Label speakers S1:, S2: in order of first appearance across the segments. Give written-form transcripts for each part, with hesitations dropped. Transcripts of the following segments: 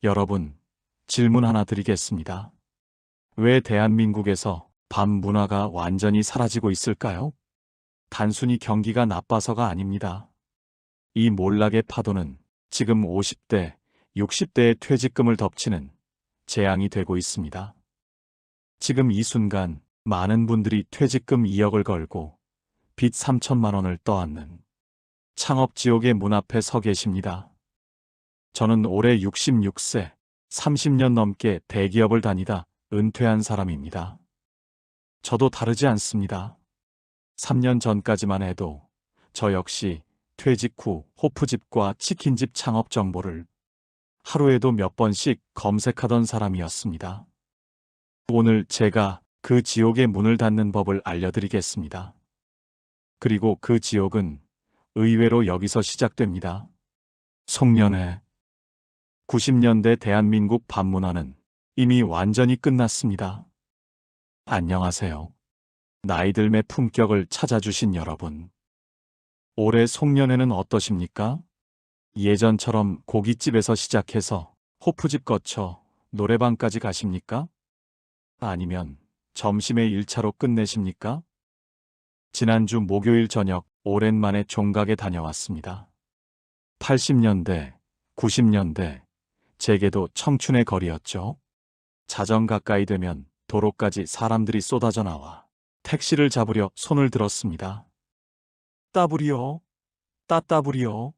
S1: 여러분, 질문 하나 드리겠습니다. 왜 대한민국에서 밤 문화가 완전히 사라지고 있을까요? 단순히 경기가 나빠서가 아닙니다. 이 몰락의 파도는 지금 50대, 60대의 퇴직금을 덮치는 재앙이 되고 있습니다. 지금 이 순간 많은 분들이 퇴직금 2억을 걸고 빚 3천만 원을 떠안는 창업지옥의 문 앞에 서 계십니다. 저는 올해 66세, 30년 넘게 대기업을 다니다 은퇴한 사람입니다. 저도 다르지 않습니다. 3년 전까지만 해도 저 역시 퇴직 후 호프집과 치킨집 창업 정보를 하루에도 몇 번씩 검색하던 사람이었습니다. 오늘 제가 그 지옥의 문을 닫는 법을 알려드리겠습니다. 그리고 그 지옥은 의외로 여기서 시작됩니다. 송년회. 90년대 대한민국 밤문화는 이미 완전히 끝났습니다. 안녕하세요. 나이들의 품격을 찾아주신 여러분. 올해 송년회는 어떠십니까? 예전처럼 고깃집에서 시작해서 호프집 거쳐 노래방까지 가십니까? 아니면 점심에 1차로 끝내십니까? 지난주 목요일 저녁 오랜만에 종각에 다녀왔습니다. 80년대, 90년대, 제게도 청춘의 거리였죠. 자정 가까이 되면 도로까지 사람들이 쏟아져 나와 택시를 잡으려 손을 들었습니다. 따부리요, 따따부리요.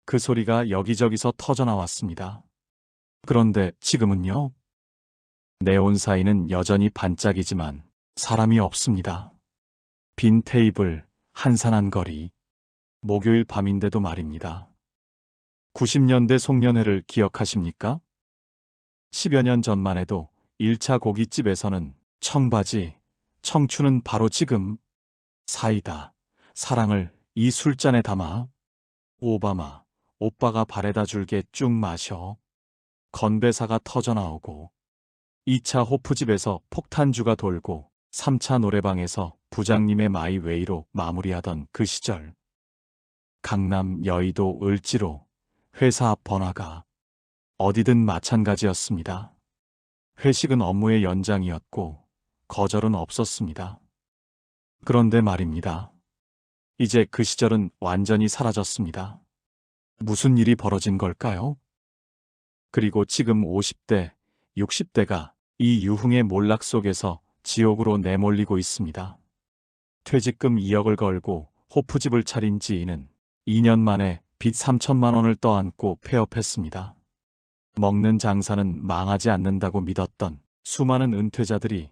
S1: 그 소리가 여기저기서 터져 나왔습니다. 그런데 지금은요? 네온사인은 여전히 반짝이지만 사람이 없습니다. 빈 테이블, 한산한 거리. 목요일 밤인데도 말입니다. 90년대 송년회를 기억하십니까? 10여 년 전만 해도 1차 고깃집에서는 청바지, 청춘은 바로 지금, 사이다, 사랑을 이 술잔에 담아, 오바마, 오빠가 바래다 줄게 쭉 마셔. 건배사가 터져나오고 2차 호프집에서 폭탄주가 돌고 3차 노래방에서 부장님의 마이웨이로 마무리하던 그 시절. 강남, 여의도, 을지로, 회사 앞 번화가, 어디든 마찬가지였습니다. 회식은 업무의 연장이었고 거절은 없었습니다. 그런데 말입니다. 이제 그 시절은 완전히 사라졌습니다. 무슨 일이 벌어진 걸까요? 그리고 지금 50대, 60대가 이 유흥의 몰락 속에서 지옥으로 내몰리고 있습니다. 퇴직금 2억을 걸고 호프집을 차린 지인은 2년 만에 빚 3천만 원을 떠안고 폐업했습니다. 먹는 장사는 망하지 않는다고 믿었던 수많은 은퇴자들이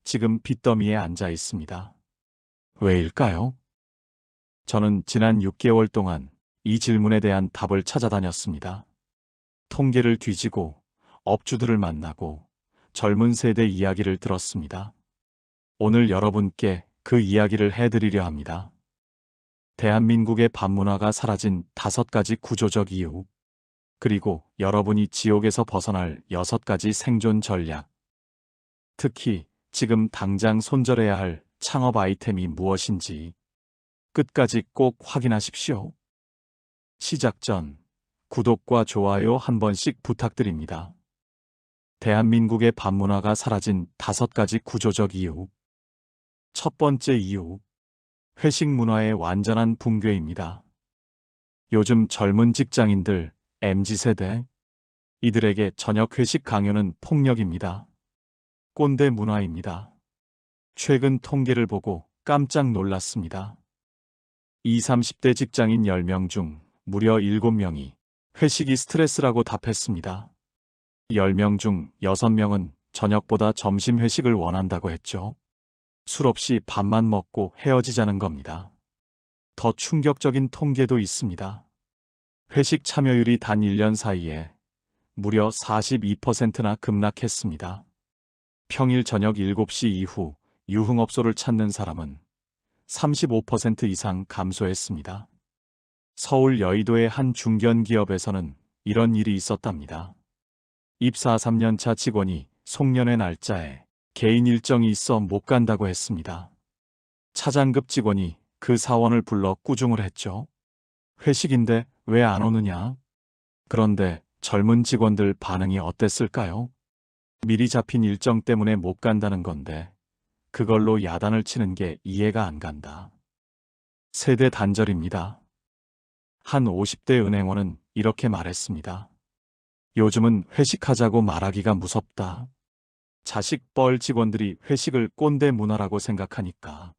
S1: 지금 빚더미에 앉아 있습니다. 왜일까요? 저는 지난 6개월 동안 이 질문에 대한 답을 찾아다녔습니다. 통계를 뒤지고 업주들을 만나고 젊은 세대 이야기를 들었습니다. 오늘 여러분께 그 이야기를 해드리려 합니다. 대한민국의 밤문화가 사라진 5가지 구조적 이유, 그리고 여러분이 지옥에서 벗어날 6가지 생존 전략. 특히 지금 당장 손절해야 할 창업 아이템이 무엇인지 끝까지 꼭 확인하십시오. 시작 전 구독과 좋아요 한 번씩 부탁드립니다. 대한민국의 밤문화가 사라진 5가지 구조적 이유. 첫 번째 이유, 회식 문화의 완전한 붕괴입니다. 요즘 젊은 직장인들, MZ세대, 이들에게 저녁 회식 강요는 폭력입니다. 꼰대 문화입니다. 최근 통계를 보고 깜짝 놀랐습니다. 20, 30대 직장인 10명 중 무려 7명이 회식이 스트레스라고 답했습니다. 10명 중 6명은 저녁보다 점심 회식을 원한다고 했죠. 술 없이 밥만 먹고 헤어지자는 겁니다. 더 충격적인 통계도 있습니다. 회식 참여율이 단 1년 사이에 무려 42%나 급락했습니다. 평일 저녁 7시 이후 유흥업소를 찾는 사람은 35% 이상 감소했습니다. 서울 여의도의 한 중견기업에서는 이런 일이 있었답니다. 입사 3년차 직원이 송년회 날짜에 개인 일정이 있어 못 간다고 했습니다. 차장급 직원이 그 사원을 불러 꾸중을 했죠. 회식인데 왜 안 오느냐? 그런데 젊은 직원들 반응이 어땠을까요? 미리 잡힌 일정 때문에 못 간다는 건데 그걸로 야단을 치는 게 이해가 안 간다. 세대 단절입니다. 한 50대 은행원은 이렇게 말했습니다. 요즘은 회식하자고 말하기가 무섭다. 자식뻘 직원들이 회식을 꼰대 문화라고 생각하니까.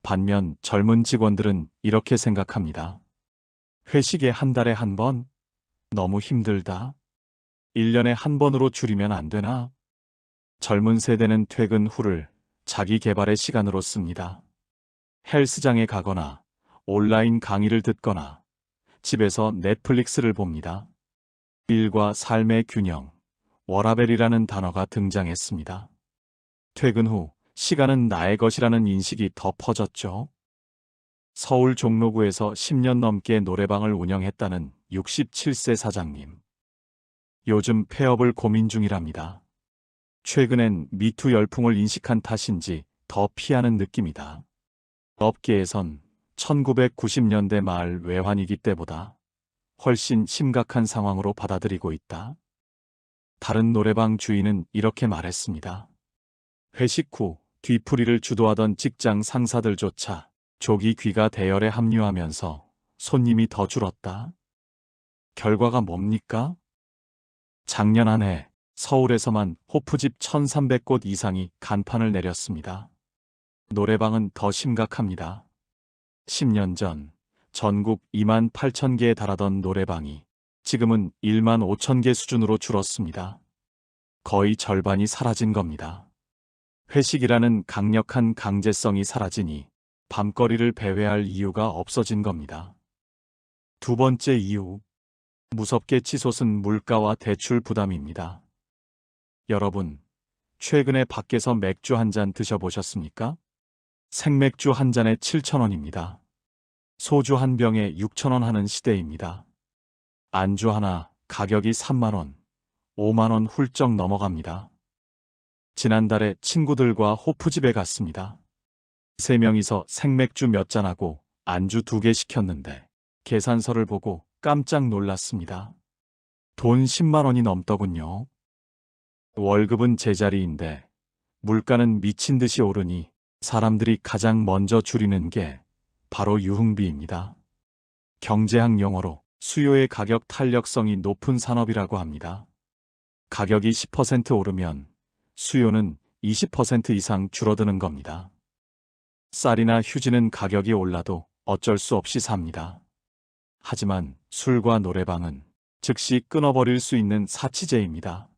S1: 반면 젊은 직원들은 이렇게 생각합니다. 회식에 한 달에 한 번? 너무 힘들다. 1년에 한 번으로 줄이면 안 되나? 젊은 세대는 퇴근 후를 자기 개발의 시간으로 씁니다. 헬스장에 가거나 온라인 강의를 듣거나 집에서 넷플릭스를 봅니다. 일과 삶의 균형, 워라밸이라는 단어가 등장했습니다. 퇴근 후 시간은 나의 것이라는 인식이 더 퍼졌죠. 서울 종로구에서 10년 넘게 노래방을 운영했다는 67세 사장님. 요즘 폐업을 고민 중이랍니다. 최근엔 미투 열풍을 인식한 탓인지 더 피하는 느낌이다. 업계에선 1990년대 말 외환위기 때보다 훨씬 심각한 상황으로 받아들이고 있다. 다른 노래방 주인은 이렇게 말했습니다. 회식 후 뒤풀이를 주도하던 직장 상사들조차 조기 귀가 대열에 합류하면서 손님이 더 줄었다. 결과가 뭡니까? 작년 한 해 서울에서만 호프집 1,300곳 이상이 간판을 내렸습니다. 노래방은 더 심각합니다. 10년 전 전국 28,000개에 달하던 노래방이 지금은 15,000개 수준으로 줄었습니다. 거의 절반이 사라진 겁니다. 회식이라는 강력한 강제성이 사라지니 밤거리를 배회할 이유가 없어진 겁니다. 두 번째 이유, 무섭게 치솟은 물가와 대출 부담입니다. 여러분, 최근에 밖에서 맥주 한 잔 드셔보셨습니까? 생맥주 한 잔에 7,000원입니다. 소주 한 병에 6,000원 하는 시대입니다. 안주 하나 가격이 3만원, 5만원 훌쩍 넘어갑니다. 지난달에 친구들과 호프집에 갔습니다. 3명이서 생맥주 몇 잔하고 안주 2개 시켰는데 계산서를 보고 깜짝 놀랐습니다. 돈 10만원이 넘더군요. 월급은 제자리인데 물가는 미친 듯이 오르니 사람들이 가장 먼저 줄이는 게 바로 유흥비입니다. 경제학 용어로 수요의 가격 탄력성이 높은 산업이라고 합니다. 가격이 10% 오르면 수요는 20% 이상 줄어드는 겁니다. 쌀이나 휴지는 가격이 올라도 어쩔 수 없이 삽니다. 하지만 술과 노래방은 즉시 끊어버릴 수 있는 사치제입니다.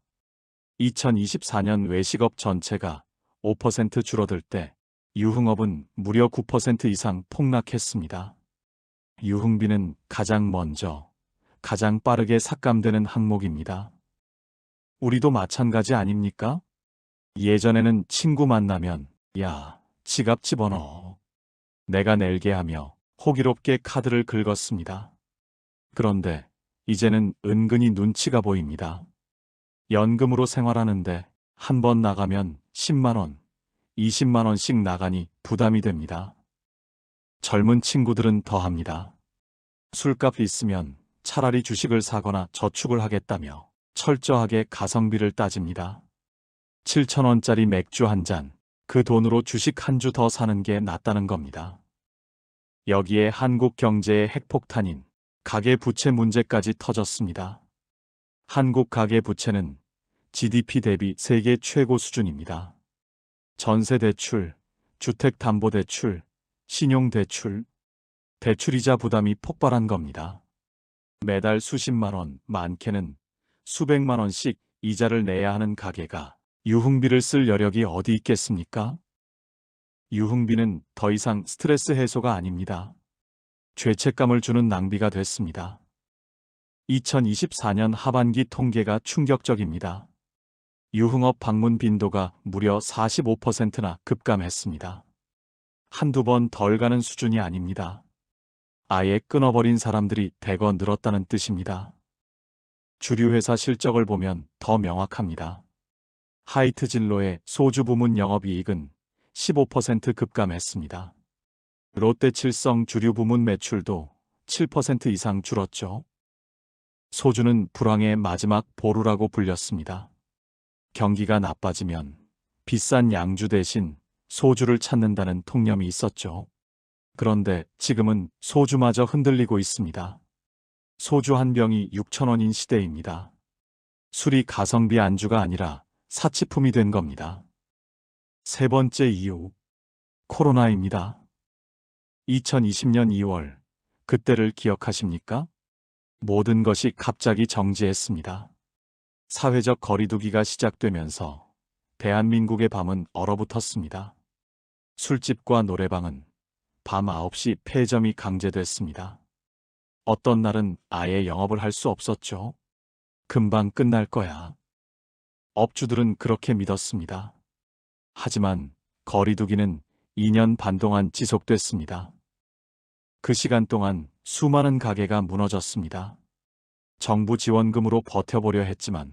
S1: 2024년 외식업 전체가 5% 줄어들 때 유흥업은 무려 9% 이상 폭락했습니다. 유흥비는 가장 먼저, 가장 빠르게 삭감되는 항목입니다. 우리도 마찬가지 아닙니까? 예전에는 친구 만나면 야, 지갑 집어넣어. 내가 낼게 하며 호기롭게 카드를 긁었습니다. 그런데 이제는 은근히 눈치가 보입니다. 연금으로 생활하는데 한 번 나가면 10만원, 20만원씩 나가니 부담이 됩니다. 젊은 친구들은 더 합니다. 술값 있으면 차라리 주식을 사거나 저축을 하겠다며 철저하게 가성비를 따집니다. 7,000원짜리 맥주 한 잔, 그 돈으로 주식 한 주 더 사는 게 낫다는 겁니다. 여기에 한국 경제의 핵폭탄인 가계부채 문제까지 터졌습니다. 한국 가계부채는 GDP 대비 세계 최고 수준입니다. 전세대출, 주택담보대출, 신용대출, 대출이자 부담이 폭발한 겁니다. 매달 수십만 원, 많게는 수백만 원씩 이자를 내야 하는 가계가 유흥비를 쓸 여력이 어디 있겠습니까? 유흥비는 더 이상 스트레스 해소가 아닙니다. 죄책감을 주는 낭비가 됐습니다. 2024년 하반기 통계가 충격적입니다. 유흥업 방문 빈도가 무려 45%나 급감했습니다. 한두 번 덜 가는 수준이 아닙니다. 아예 끊어버린 사람들이 대거 늘었다는 뜻입니다. 주류 회사 실적을 보면 더 명확합니다. 하이트 진로의 소주 부문 영업이익은 15% 급감했습니다. 롯데칠성 주류 부문 매출도 7% 이상 줄었죠. 소주는 불황의 마지막 보루라고 불렸습니다. 경기가 나빠지면 비싼 양주 대신 소주를 찾는다는 통념이 있었죠. 그런데 지금은 소주마저 흔들리고 있습니다. 소주 한 병이 6,000원인 시대입니다. 술이 가성비 안주가 아니라 사치품이 된 겁니다. 세 번째 이유, 코로나입니다. 2020년 2월, 그때를 기억하십니까? 모든 것이 갑자기 정지했습니다. 사회적 거리두기가 시작되면서 대한민국의 밤은 얼어붙었습니다. 술집과 노래방은 밤 9시 폐점이 강제됐습니다. 어떤 날은 아예 영업을 할 수 없었죠. 금방 끝날 거야. 업주들은 그렇게 믿었습니다. 하지만 거리두기는 2년 반 동안 지속됐습니다. 그 시간 동안 수많은 가게가 무너졌습니다. 정부 지원금으로 버텨보려 했지만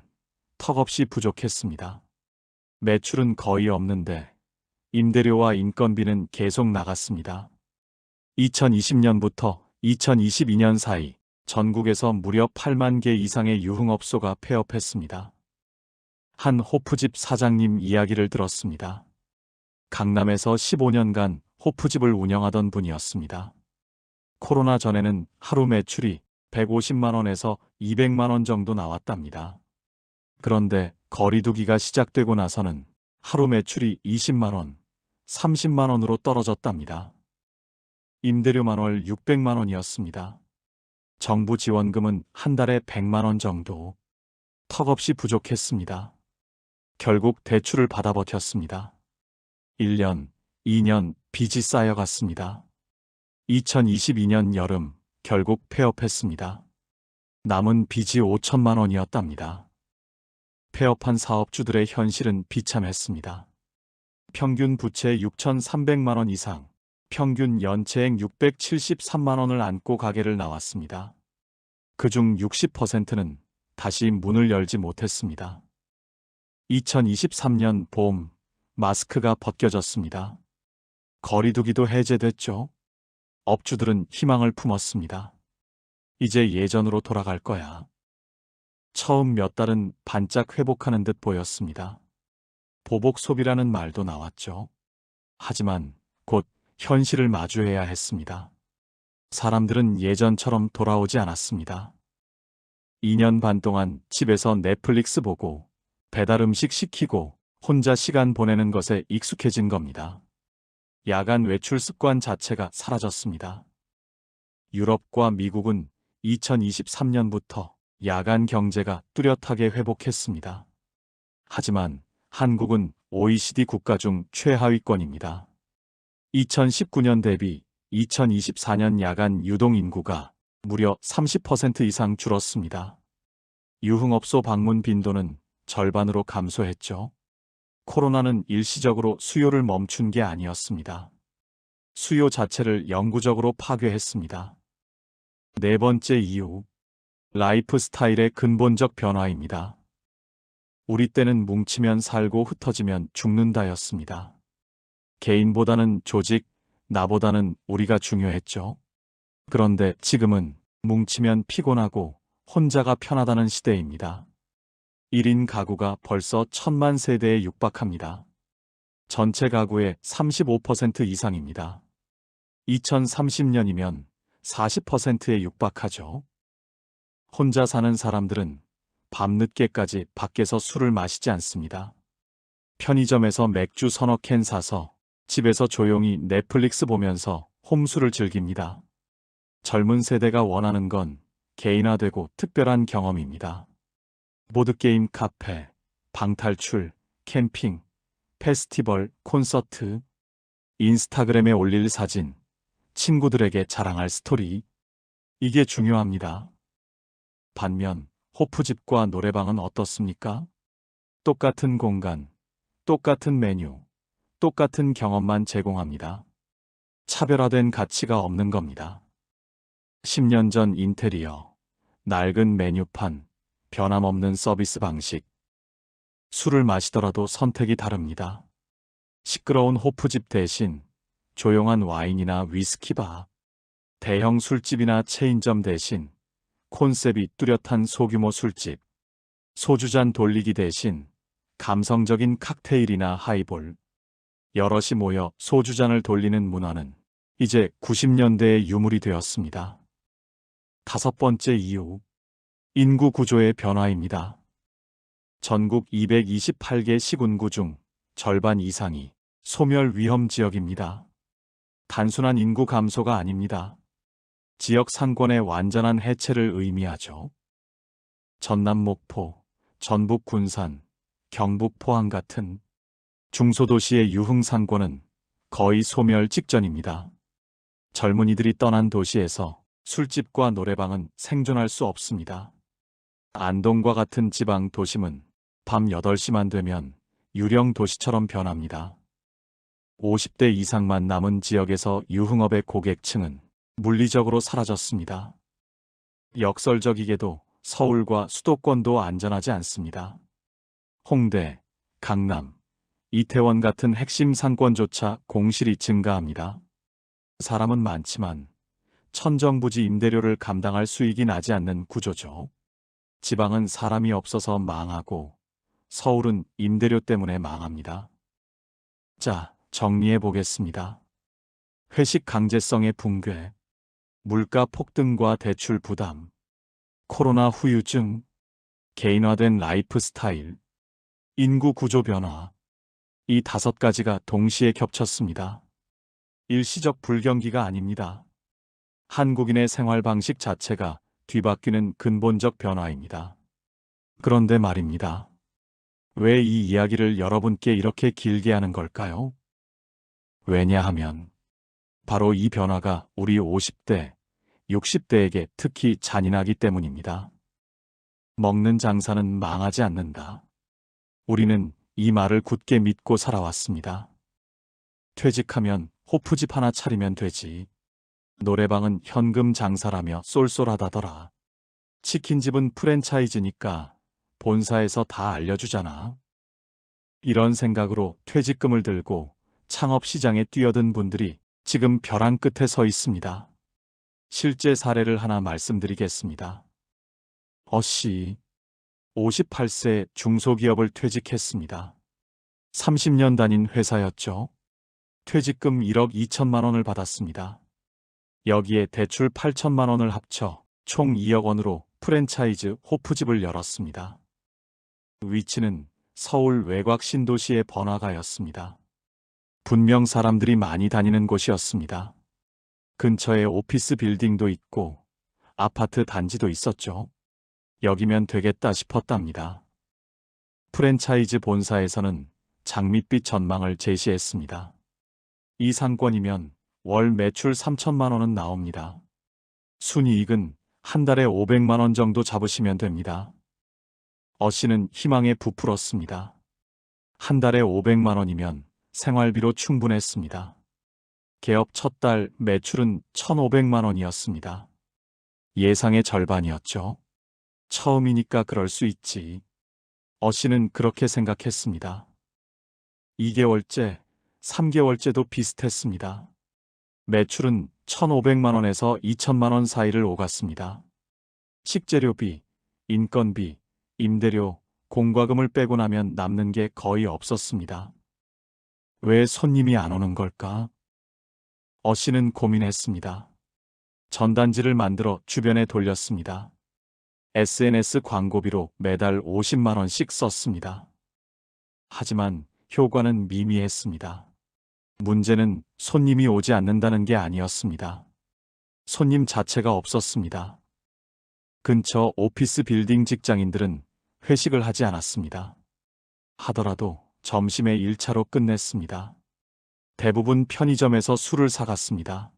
S1: 턱없이 부족했습니다. 매출은 거의 없는데 임대료와 인건비는 계속 나갔습니다. 2020년부터 2022년 사이 전국에서 무려 8만 개 이상의 유흥업소가 폐업했습니다. 한 호프집 사장님 이야기를 들었습니다. 강남에서 15년간 호프집을 운영하던 분이었습니다. 코로나 전에는 하루 매출이 150만 원에서 200만 원 정도 나왔답니다. 그런데 거리두기가 시작되고 나서는 하루 매출이 20만 원, 30만 원으로 떨어졌답니다. 임대료만 월 600만 원이었습니다. 정부 지원금은 한 달에 100만 원 정도. 턱없이 부족했습니다. 결국 대출을 받아 버텼습니다. 1년, 2년 빚이 쌓여갔습니다. 2022년 여름 결국 폐업했습니다. 남은 빚이 5천만 원이었답니다. 폐업한 사업주들의 현실은 비참했습니다. 평균 부채 6,300만 원 이상, 평균 연체액 673만 원을 안고 가게를 나왔습니다. 그중 60%는 다시 문을 열지 못했습니다. 2023년 봄, 마스크가 벗겨졌습니다. 거리두기도 해제됐죠. 업주들은 희망을 품었습니다. 이제 예전으로 돌아갈 거야. 처음 몇 달은 반짝 회복하는 듯 보였습니다. 보복 소비라는 말도 나왔죠. 하지만 곧 현실을 마주해야 했습니다. 사람들은 예전처럼 돌아오지 않았습니다. 2년 반 동안 집에서 넷플릭스 보고 배달 음식 시키고 혼자 시간 보내는 것에 익숙해진 겁니다. 야간 외출 습관 자체가 사라졌습니다. 유럽과 미국은 2023년부터 야간 경제가 뚜렷하게 회복했습니다. 하지만 한국은 OECD 국가 중 최하위권입니다. 2019년 대비 2024년 야간 유동 인구가 무려 30% 이상 줄었습니다. 유흥업소 방문 빈도는 절반으로 감소했죠. 코로나는 일시적으로 수요를 멈춘 게 아니었습니다. 수요 자체를 영구적으로 파괴했습니다. 네 번째 이유, 라이프 스타일의 근본적 변화입니다. 우리 때는 뭉치면 살고 흩어지면 죽는다였습니다. 개인보다는 조직, 나보다는 우리가 중요했죠. 그런데 지금은 뭉치면 피곤하고 혼자가 편하다는 시대입니다. 1인 가구가 벌써 1,000만 세대에 육박합니다. 전체 가구의 35% 이상입니다. 2030년이면 40%에 육박하죠. 혼자 사는 사람들은 밤늦게까지 밖에서 술을 마시지 않습니다. 편의점에서 맥주 서너 캔 사서 집에서 조용히 넷플릭스 보면서 홈술을 즐깁니다. 젊은 세대가 원하는 건 개인화되고 특별한 경험입니다. 보드게임 카페, 방탈출, 캠핑, 페스티벌, 콘서트, 인스타그램에 올릴 사진, 친구들에게 자랑할 스토리. 이게 중요합니다. 반면 호프집과 노래방은 어떻습니까? 똑같은 공간, 똑같은 메뉴, 똑같은 경험만 제공합니다. 차별화된 가치가 없는 겁니다. 10년 전 인테리어, 낡은 메뉴판, 변함없는 서비스 방식. 술을 마시더라도 선택이 다릅니다. 시끄러운 호프집 대신 조용한 와인이나 위스키바, 대형 술집이나 체인점 대신 콘셉트이 뚜렷한 소규모 술집. 소주잔 돌리기 대신 감성적인 칵테일이나 하이볼. 여럿이 모여 소주잔을 돌리는 문화는 이제 90년대의 유물이 되었습니다. 다섯 번째 이유. 인구 구조의 변화입니다. 전국 228개 시군구 중 절반 이상이 소멸 위험 지역입니다. 단순한 인구 감소가 아닙니다. 지역 상권의 완전한 해체를 의미하죠. 전남 목포, 전북 군산, 경북 포항 같은 중소도시의 유흥 상권은 거의 소멸 직전입니다. 젊은이들이 떠난 도시에서 술집과 노래방은 생존할 수 없습니다. 안동과 같은 지방 도심은 밤 8시만 되면 유령 도시처럼 변합니다. 50대 이상만 남은 지역에서 유흥업의 고객층은 물리적으로 사라졌습니다. 역설적이게도 서울과 수도권도 안전하지 않습니다. 홍대, 강남, 이태원 같은 핵심 상권조차 공실이 증가합니다. 사람은 많지만 천정부지 임대료를 감당할 수익이 나지 않는 구조죠. 지방은 사람이 없어서 망하고 서울은 임대료 때문에 망합니다. 자, 정리해 보겠습니다. 회식 강제성의 붕괴, 물가 폭등과 대출 부담, 코로나 후유증, 개인화된 라이프 스타일, 인구 구조 변화. 이 5가지가 동시에 겹쳤습니다. 일시적 불경기가 아닙니다. 한국인의 생활 방식 자체가 뒤바뀌는 근본적 변화입니다. 그런데 말입니다. 왜 이 이야기를 여러분께 이렇게 길게 하는 걸까요? 왜냐하면 바로 이 변화가 우리 50대, 60대에게 특히 잔인하기 때문입니다. 먹는 장사는 망하지 않는다. 우리는 이 말을 굳게 믿고 살아왔습니다. 퇴직하면 호프집 하나 차리면 되지. 노래방은 현금 장사라며 쏠쏠하다더라. 치킨집은 프랜차이즈니까 본사에서 다 알려주잖아. 이런 생각으로 퇴직금을 들고 창업시장에 뛰어든 분들이 지금 벼랑 끝에 서 있습니다. 실제 사례를 하나 말씀드리겠습니다. 어씨, 58세 중소기업을 퇴직했습니다. 30년 다닌 회사였죠. 퇴직금 1억 2천만 원을 받았습니다. 여기에 대출 8천만 원을 합쳐 총 2억 원으로 프랜차이즈 호프집을 열었습니다. 위치는 서울 외곽 신도시의 번화가였습니다. 분명 사람들이 많이 다니는 곳이었습니다. 근처에 오피스 빌딩도 있고 아파트 단지도 있었죠. 여기면 되겠다 싶었답니다. 프랜차이즈 본사에서는 장밋빛 전망을 제시했습니다. 이 상권이면 월 매출 3천만 원은 나옵니다. 순이익은 한 달에 500만 원 정도 잡으시면 됩니다. 어씨는 희망에 부풀었습니다. 한 달에 500만 원이면 생활비로 충분했습니다. 개업 첫 달 매출은 1,500만 원이었습니다. 예상의 절반이었죠. 처음이니까 그럴 수 있지. 어씨는 그렇게 생각했습니다. 2개월째, 3개월째도 비슷했습니다. 매출은 1,500만 원에서 2천만 원 사이를 오갔습니다. 식재료비, 인건비, 임대료, 공과금을 빼고 나면 남는 게 거의 없었습니다. 왜 손님이 안 오는 걸까? 어씨는 고민했습니다. 전단지를 만들어 주변에 돌렸습니다. SNS 광고비로 매달 50만 원씩 썼습니다. 하지만 효과는 미미했습니다. 문제는 손님이 오지 않는다는 게 아니었습니다. 손님 자체가 없었습니다. 근처 오피스 빌딩 직장인들은 회식을 하지 않았습니다. 하더라도 점심에 1차로 끝냈습니다. 대부분 편의점에서 술을 사갔습니다.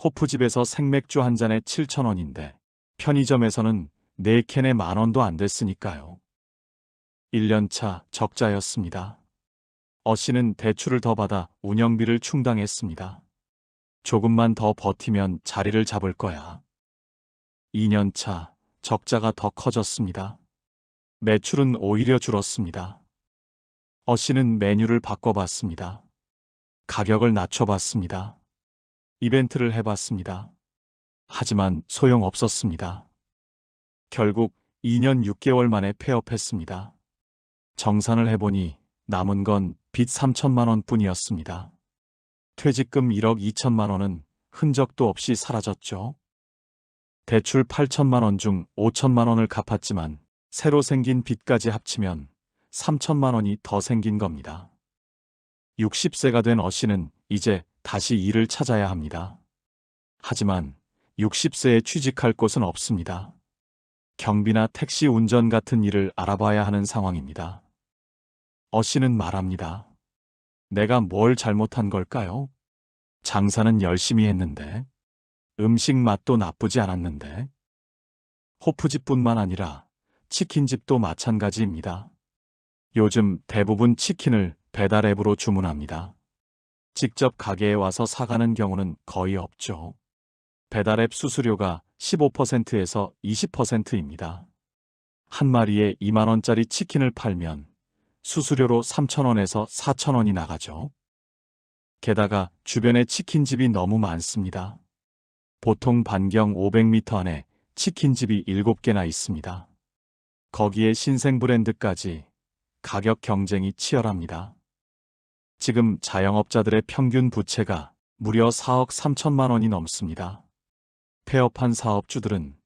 S1: 호프집에서 생맥주 한 잔에 7,000원인데 편의점에서는 4캔에 만 원도 안 됐으니까요. 1년차 적자였습니다. 어씨는 대출을 더 받아 운영비를 충당했습니다. 조금만 더 버티면 자리를 잡을 거야. 2년차 적자가 더 커졌습니다. 매출은 오히려 줄었습니다. 어씨는 메뉴를 바꿔봤습니다. 가격을 낮춰봤습니다. 이벤트를 해봤습니다. 하지만 소용없었습니다. 결국 2년 6개월 만에 폐업했습니다. 정산을 해보니 남은 건 빚 3천만 원뿐이었습니다. 퇴직금 1억 2천만 원은 흔적도 없이 사라졌죠. 대출 8천만 원 중 5천만 원을 갚았지만 새로 생긴 빚까지 합치면 3천만 원이 더 생긴 겁니다. 60세가 된 어씨는 이제 다시 일을 찾아야 합니다. 하지만 60세에 취직할 곳은 없습니다. 경비나 택시 운전 같은 일을 알아봐야 하는 상황입니다. 어씨는 말합니다. 내가 뭘 잘못한 걸까요? 장사는 열심히 했는데, 음식 맛도 나쁘지 않았는데, 호프집뿐만 아니라 치킨집도 마찬가지입니다. 요즘 대부분 치킨을 배달 앱으로 주문합니다. 직접 가게에 와서 사가는 경우는 거의 없죠. 배달 앱 수수료가 15%에서 20%입니다. 한 마리에 2만 원짜리 치킨을 팔면 수수료로 3,000원에서 4,000원이 나가죠. 게다가 주변에 치킨집이 너무 많습니다. 보통 반경 500m 안에 치킨집이 7개나 있습니다. 거기에 신생 브랜드까지 가격 경쟁이 치열합니다. 지금 자영업자들의 평균 부채가 무려 4억 3천만 원이 넘습니다. 폐업한 사업주들은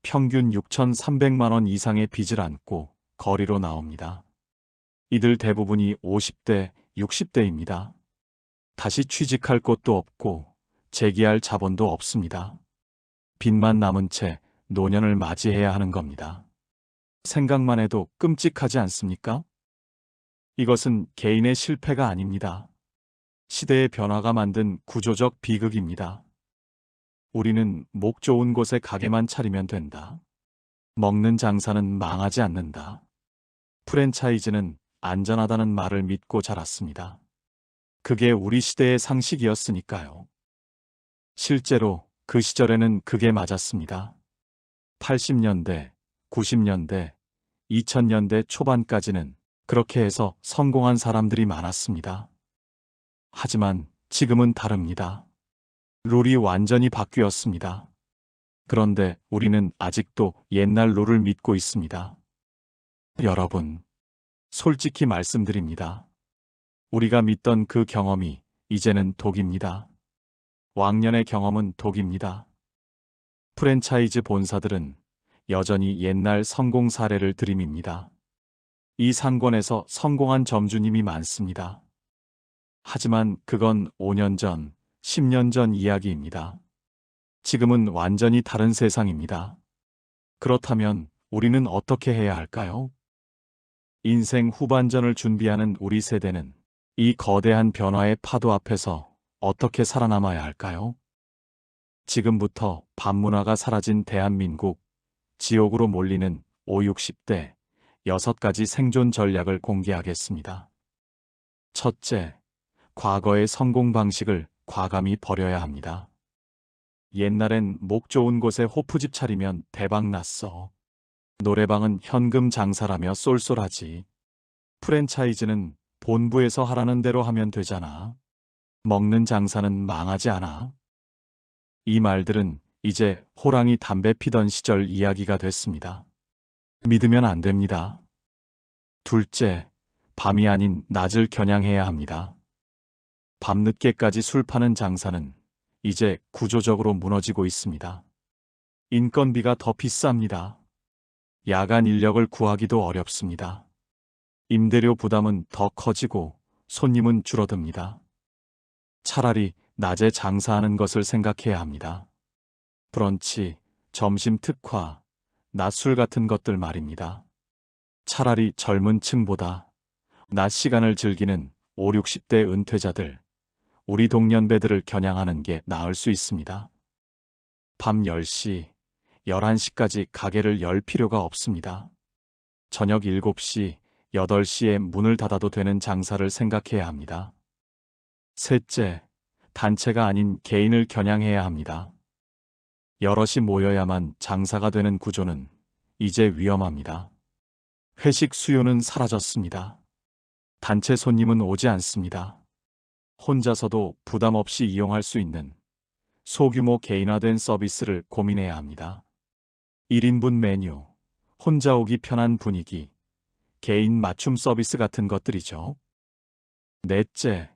S1: 평균 6,300만 원 이상의 빚을 안고 거리로 나옵니다. 이들 대부분이 50대, 60대입니다. 다시 취직할 곳도 없고 재기할 자본도 없습니다. 빚만 남은 채 노년을 맞이해야 하는 겁니다. 생각만 해도 끔찍하지 않습니까? 이것은 개인의 실패가 아닙니다. 시대의 변화가 만든 구조적 비극입니다. 우리는 목 좋은 곳에 가게만 차리면 된다. 먹는 장사는 망하지 않는다. 프랜차이즈는 안전하다는 말을 믿고 자랐습니다. 그게 우리 시대의 상식이었으니까요. 실제로 그 시절에는 그게 맞았습니다. 80년대, 90년대, 2000년대 초반까지는 그렇게 해서 성공한 사람들이 많았습니다. 하지만 지금은 다릅니다. 룰이 완전히 바뀌었습니다. 그런데 우리는 아직도 옛날 룰을 믿고 있습니다. 여러분, 솔직히 말씀드립니다. 우리가 믿던 그 경험이 이제는 독입니다. 왕년의 경험은 독입니다. 프랜차이즈 본사들은 여전히 옛날 성공 사례를 들이밉니다. 이 상권에서 성공한 점주님이 많습니다. 하지만 그건 5년 전, 10년 전 이야기입니다. 지금은 완전히 다른 세상입니다. 그렇다면 우리는 어떻게 해야 할까요? 인생 후반전을 준비하는 우리 세대는 이 거대한 변화의 파도 앞에서 어떻게 살아남아야 할까요? 지금부터 밤문화가 사라진 대한민국, 지옥으로 몰리는 5, 60대 6가지 생존 전략을 공개하겠습니다. 첫째, 과거의 성공 방식을 과감히 버려야 합니다. 옛날엔 목 좋은 곳에 호프집 차리면 대박 났어. 노래방은 현금 장사라며 쏠쏠하지. 프랜차이즈는 본부에서 하라는 대로 하면 되잖아. 먹는 장사는 망하지 않아. 이 말들은 이제 호랑이 담배 피던 시절 이야기가 됐습니다. 믿으면 안 됩니다. 둘째, 밤이 아닌 낮을 겨냥해야 합니다. 밤늦게까지 술 파는 장사는 이제 구조적으로 무너지고 있습니다. 인건비가 더 비쌉니다. 야간 인력을 구하기도 어렵습니다. 임대료 부담은 더 커지고 손님은 줄어듭니다. 차라리 낮에 장사하는 것을 생각해야 합니다. 브런치, 점심 특화, 낮술 같은 것들 말입니다. 차라리 젊은 층보다 낮 시간을 즐기는 5, 60대 은퇴자들, 우리 동년배들을 겨냥하는 게 나을 수 있습니다. 밤 10시, 11시까지 가게를 열 필요가 없습니다. 저녁 7시, 8시에 문을 닫아도 되는 장사를 생각해야 합니다. 셋째, 단체가 아닌 개인을 겨냥해야 합니다. 여럿이 모여야만 장사가 되는 구조는 이제 위험합니다. 회식 수요는 사라졌습니다. 단체 손님은 오지 않습니다. 혼자서도 부담 없이 이용할 수 있는 소규모 개인화된 서비스를 고민해야 합니다. 1인분 메뉴, 혼자 오기 편한 분위기, 개인 맞춤 서비스 같은 것들이죠. 넷째,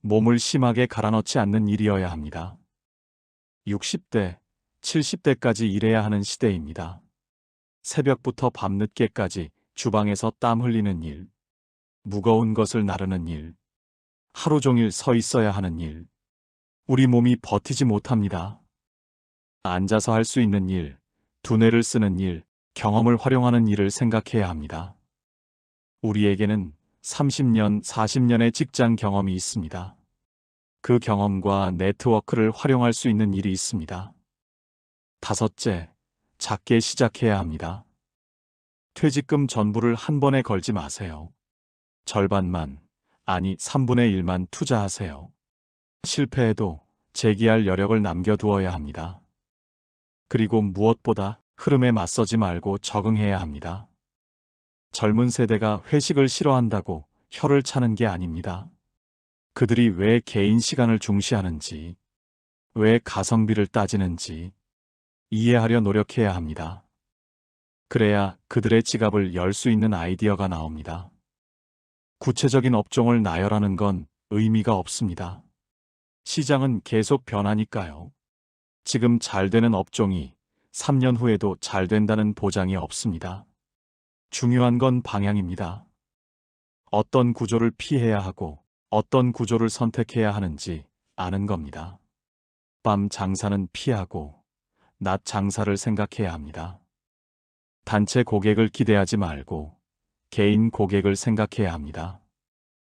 S1: 몸을 심하게 갈아넣지 않는 일이어야 합니다. 60대, 70대까지 일해야 하는 시대입니다. 새벽부터 밤늦게까지 주방에서 땀 흘리는 일, 무거운 것을 나르는 일, 하루 종일 서 있어야 하는 일, 우리 몸이 버티지 못합니다. 앉아서 할 수 있는 일, 두뇌를 쓰는 일, 경험을 활용하는 일을 생각해야 합니다. 우리에게는 30년, 40년의 직장 경험이 있습니다. 그 경험과 네트워크를 활용할 수 있는 일이 있습니다. 다섯째, 작게 시작해야 합니다. 퇴직금 전부를 한 번에 걸지 마세요. 절반만, 아니 3분의 1만 투자하세요. 실패해도 재기할 여력을 남겨두어야 합니다. 그리고 무엇보다 흐름에 맞서지 말고 적응해야 합니다. 젊은 세대가 회식을 싫어한다고 혀를 차는 게 아닙니다. 그들이 왜 개인 시간을 중시하는지, 왜 가성비를 따지는지 이해하려 노력해야 합니다. 그래야 그들의 지갑을 열 수 있는 아이디어가 나옵니다. 구체적인 업종을 나열하는 건 의미가 없습니다. 시장은 계속 변하니까요. 지금 잘 되는 업종이 3년 후에도 잘 된다는 보장이 없습니다. 중요한 건 방향입니다. 어떤 구조를 피해야 하고 어떤 구조를 선택해야 하는지 아는 겁니다. 밤 장사는 피하고 낮 장사를 생각해야 합니다. 단체 고객을 기대하지 말고 개인 고객을 생각해야 합니다.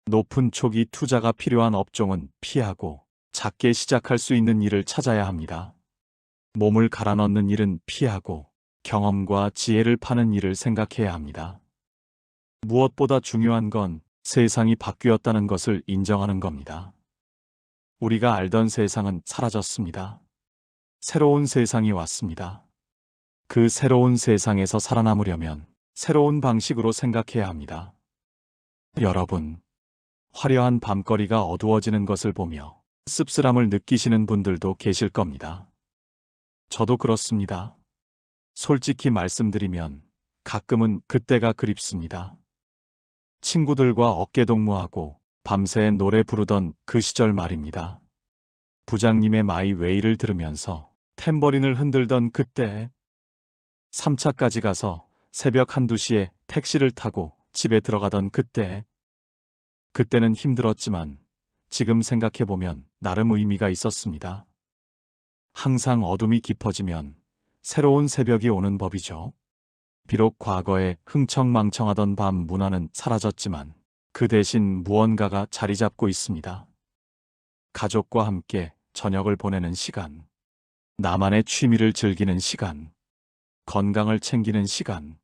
S1: 높은 초기 투자가 필요한 업종은 피하고 작게 시작할 수 있는 일을 찾아야 합니다. 몸을 갈아 넣는 일은 피하고 경험과 지혜를 파는 일을 생각해야 합니다. 무엇보다 중요한 건 세상이 바뀌었다는 것을 인정하는 겁니다. 우리가 알던 세상은 사라졌습니다. 새로운 세상이 왔습니다. 그 새로운 세상에서 살아남으려면 새로운 방식으로 생각해야 합니다. 여러분, 화려한 밤거리가 어두워지는 것을 보며 씁쓸함을 느끼시는 분들도 계실 겁니다. 저도 그렇습니다. 솔직히 말씀드리면 가끔은 그때가 그립습니다. 친구들과 어깨동무하고 밤새 노래 부르던 그 시절 말입니다. 부장님의 마이 웨이를 들으면서 탬버린을 흔들던 그때, 3차까지 가서 새벽 1, 2시에 택시를 타고 집에 들어가던 그때, 그때는 힘들었지만 지금 생각해보면 나름 의미가 있었습니다. 항상 어둠이 깊어지면 새로운 새벽이 오는 법이죠. 비록 과거에 흥청망청하던 밤 문화는 사라졌지만 그 대신 무언가가 자리 잡고 있습니다. 가족과 함께 저녁을 보내는 시간, 나만의 취미를 즐기는 시간, 건강을 챙기는 시간.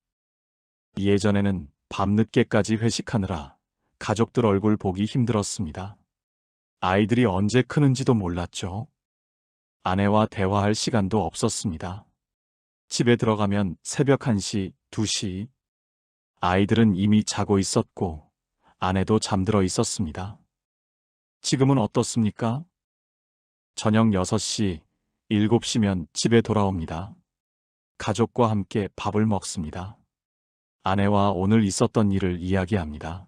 S1: 예전에는 밤늦게까지 회식하느라 가족들 얼굴 보기 힘들었습니다. 아이들이 언제 크는지도 몰랐죠. 아내와 대화할 시간도 없었습니다. 집에 들어가면 새벽 1시, 2시. 아이들은 이미 자고 있었고 아내도 잠들어 있었습니다. 지금은 어떻습니까? 저녁 6시, 7시면 집에 돌아옵니다. 가족과 함께 밥을 먹습니다. 아내와 오늘 있었던 일을 이야기합니다.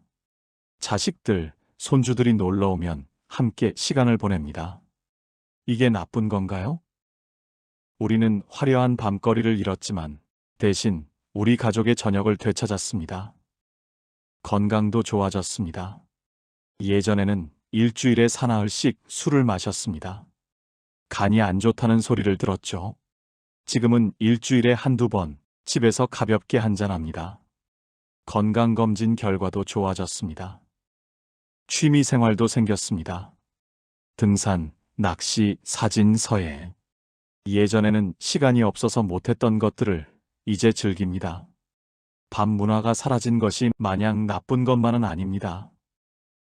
S1: 자식들, 손주들이 놀러 오면 함께 시간을 보냅니다. 이게 나쁜 건가요? 우리는 화려한 밤거리를 잃었지만 대신 우리 가족의 저녁을 되찾았습니다. 건강도 좋아졌습니다. 예전에는 일주일에 사나흘씩 술을 마셨습니다. 간이 안 좋다는 소리를 들었죠. 지금은 일주일에 한두 번 집에서 가볍게 한잔합니다. 건강검진 결과도 좋아졌습니다. 취미 생활도 생겼습니다. 등산, 낚시, 사진, 서예. 예전에는 시간이 없어서 못했던 것들을 이제 즐깁니다. 밤 문화가 사라진 것이 마냥 나쁜 것만은 아닙니다.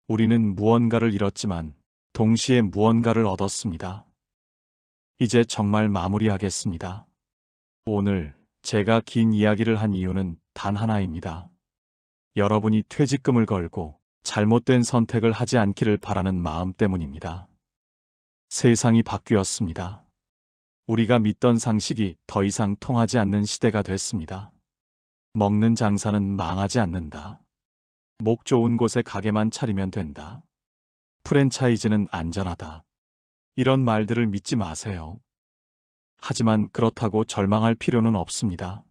S1: 우리는 무언가를 잃었지만 동시에 무언가를 얻었습니다. 이제 정말 마무리하겠습니다. 오늘 제가 긴 이야기를 한 이유는 단 하나입니다. 여러분이 퇴직금을 걸고 잘못된 선택을 하지 않기를 바라는 마음 때문입니다. 세상이 바뀌었습니다. 우리가 믿던 상식이 더 이상 통하지 않는 시대가 됐습니다. 먹는 장사는 망하지 않는다. 목 좋은 곳에 가게만 차리면 된다. 프랜차이즈는 안전하다. 이런 말들을 믿지 마세요. 하지만 그렇다고 절망할 필요는 없습니다.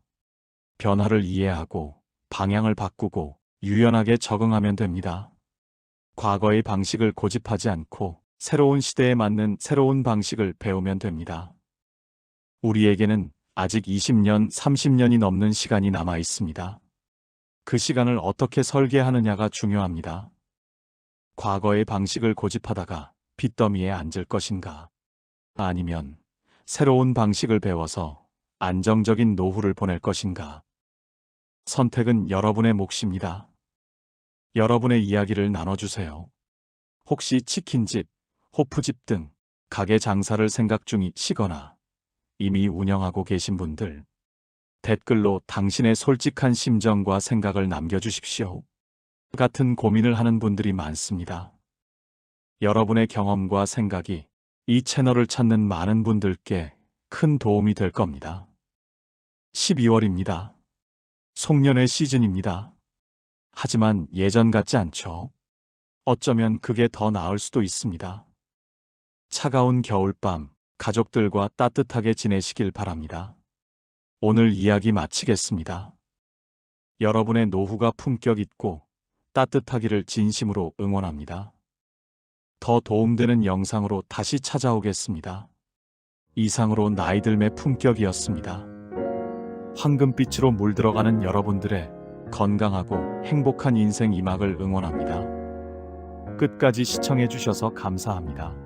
S1: 변화를 이해하고 방향을 바꾸고 유연하게 적응하면 됩니다. 과거의 방식을 고집하지 않고 새로운 시대에 맞는 새로운 방식을 배우면 됩니다. 우리에게는 아직 20년, 30년이 넘는 시간이 남아 있습니다. 그 시간을 어떻게 설계하느냐가 중요합니다. 과거의 방식을 고집하다가 빚더미에 앉을 것인가? 아니면 새로운 방식을 배워서 안정적인 노후를 보낼 것인가? 선택은 여러분의 몫입니다. 여러분의 이야기를 나눠주세요. 혹시 치킨집, 호프집 등 가게 장사를 생각 중이시거나 이미 운영하고 계신 분들, 댓글로 당신의 솔직한 심정과 생각을 남겨주십시오. 같은 고민을 하는 분들이 많습니다. 여러분의 경험과 생각이 이 채널을 찾는 많은 분들께 큰 도움이 될 겁니다. 12월입니다. 송년회 시즌입니다. 하지만 예전 같지 않죠. 어쩌면 그게 더 나을 수도 있습니다. 차가운 겨울밤, 가족들과 따뜻하게 지내시길 바랍니다. 오늘 이야기 마치겠습니다. 여러분의 노후가 품격 있고 따뜻하기를 진심으로 응원합니다. 더 도움되는 영상으로 다시 찾아오겠습니다. 이상으로 나이들매 품격이었습니다. 황금빛으로 물들어가는 여러분들의 건강하고 행복한 인생 이막을 응원합니다. 끝까지 시청해 주셔서 감사합니다.